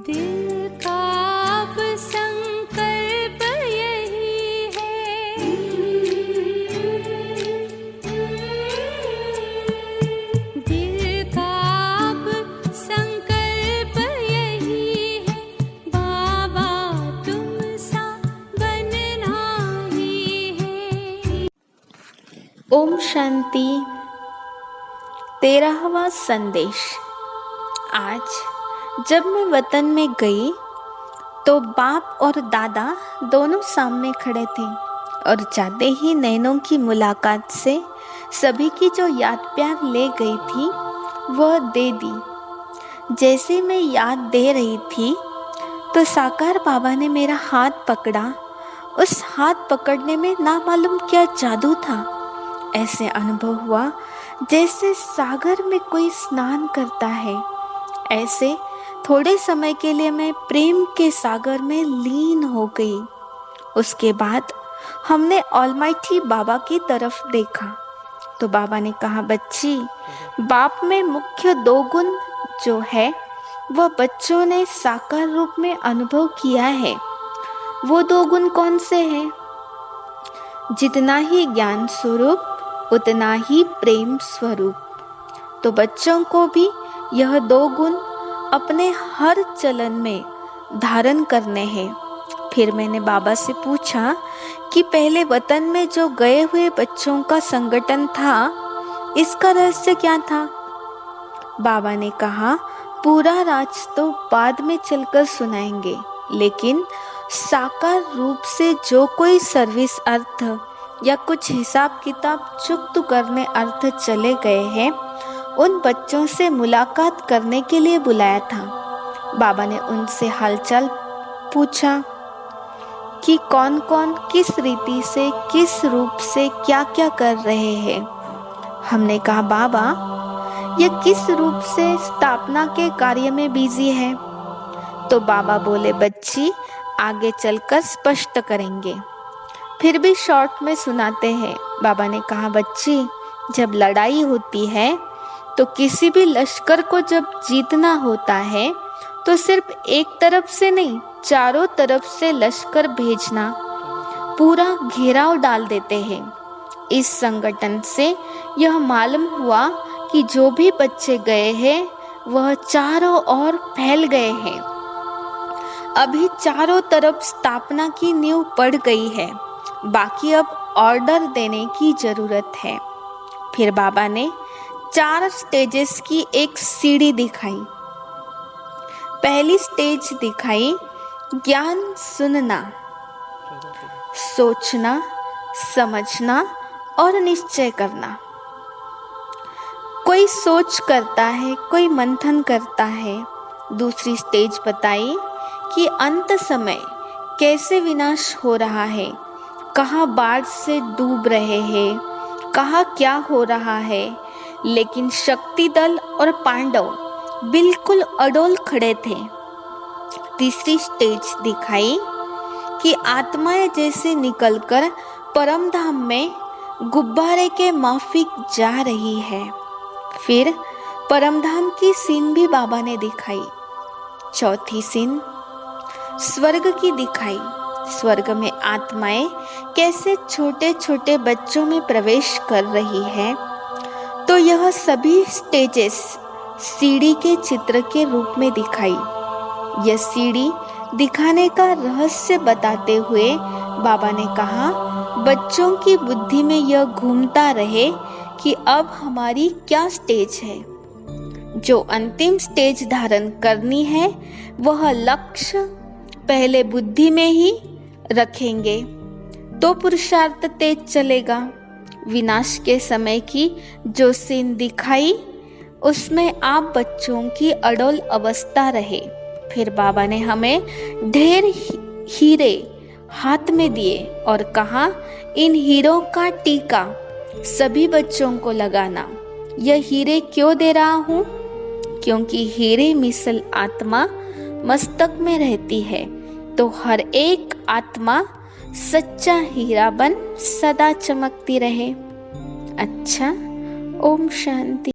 दिल का अब संकल्प यही है, दिल का अब संकल्प यही है, बाबा तुम सा बनना ही है। ओम शांति। 13वां संदेश। आज जब मैं वतन में गई तो बाप और दादा दोनों सामने खड़े थे और जाते ही नैनों की मुलाकात से सभी की जो याद प्यार ले गई थी वह दे दी। जैसे मैं याद दे रही थी तो साकार बाबा ने मेरा हाथ पकड़ा। उस हाथ पकड़ने में ना मालूम क्या जादू था। ऐसे अनुभव हुआ जैसे सागर में कोई स्नान करता है। ऐसे थोड़े समय के लिए मैं प्रेम के सागर में लीन हो गई। उसके बाद हमने ऑलमाइटी बाबा की तरफ देखा तो बाबा ने कहा, बच्ची, बाप में मुख्य 2 गुण जो है वह बच्चों ने साकार रूप में अनुभव किया है। वो 2 गुण कौन से हैं? जितना ही ज्ञान स्वरूप उतना ही प्रेम स्वरूप। तो बच्चों को भी यह 2 गुण अपने हर चलन में धारण करने हैं। फिर मैंने बाबा से पूछा कि पहले वतन में जो गए हुए बच्चों का संगठन था, इसका रहस्य क्या था? बाबा ने कहा, पूरा राज तो बाद में चलकर सुनाएंगे, लेकिन साकार रूप से जो कोई सर्विस अर्थ या कुछ हिसाब किताब चुकत करने अर्थ चले गए हैं, उन बच्चों से मुलाकात करने के लिए बुलाया था। बाबा ने उनसे हालचाल पूछा कि कौन कौन किस रीति से, किस रूप से क्या क्या कर रहे हैं। हमने कहा, बाबा यह किस रूप से स्थापना के कार्य में बिजी है। तो बाबा बोले, बच्ची, आगे चलकर स्पष्ट करेंगे। फिर भी शॉर्ट में सुनाते हैं। बाबा ने कहा, बच्ची, जब लड़ाई होती है तो किसी भी लश्कर को जब जीतना होता है तो सिर्फ एक तरफ से नहीं, चारों तरफ से लश्कर भेजना, पूरा घेराव डाल देते हैं। इस संगठन से यह मालूम हुआ कि जो भी बच्चे गए हैं वह चारों ओर फैल गए हैं। अभी चारों तरफ स्थापना की नींव पड़ गई है, बाकी अब ऑर्डर देने की जरूरत है। फिर बाबा ने 4 स्टेजेस की एक सीढ़ी दिखाई। पहली स्टेज दिखाई ज्ञान सुनना, सोचना, समझना और निश्चय करना। कोई सोच करता है, कोई मंथन करता है। दूसरी स्टेज बताई कि अंत समय कैसे विनाश हो रहा है, कहाँ बाढ़ से डूब रहे हैं, कहाँ क्या हो रहा है, लेकिन शक्ति दल और पांडव बिल्कुल अडोल खड़े थे। तीसरी स्टेज दिखाई कि आत्माएं जैसे निकलकर परम धाम में गुब्बारे के माफिक जा रही है। फिर परम धाम की सीन भी बाबा ने दिखाई। चौथी सीन स्वर्ग की दिखाई। स्वर्ग में आत्माएं कैसे छोटे छोटे बच्चों में प्रवेश कर रही है। तो यह सभी स्टेजेस सीढ़ी के चित्र के रूप में दिखाई। यह सीढ़ी दिखाने का रहस्य बताते हुए बाबा ने कहा, बच्चों की बुद्धि में यह घूमता रहे कि अब हमारी क्या स्टेज है। जो अंतिम स्टेज धारण करनी है वह लक्ष्य पहले बुद्धि में ही रखेंगे तो पुरुषार्थ तेज चलेगा। विनाश के समय की जो सीन दिखाई उसमें आप बच्चों की अडोल अवस्था रहे। फिर बाबा ने हमें ढेर हीरे हाथ में दिए और कहा, इन हीरों का टीका सभी बच्चों को लगाना। यह हीरे क्यों दे रहा हूँ? क्योंकि हीरे मिसल आत्मा मस्तक में रहती है, तो हर एक आत्मा सच्चा हीरा बन सदा चमकती रहे। अच्छा, ओम शांति।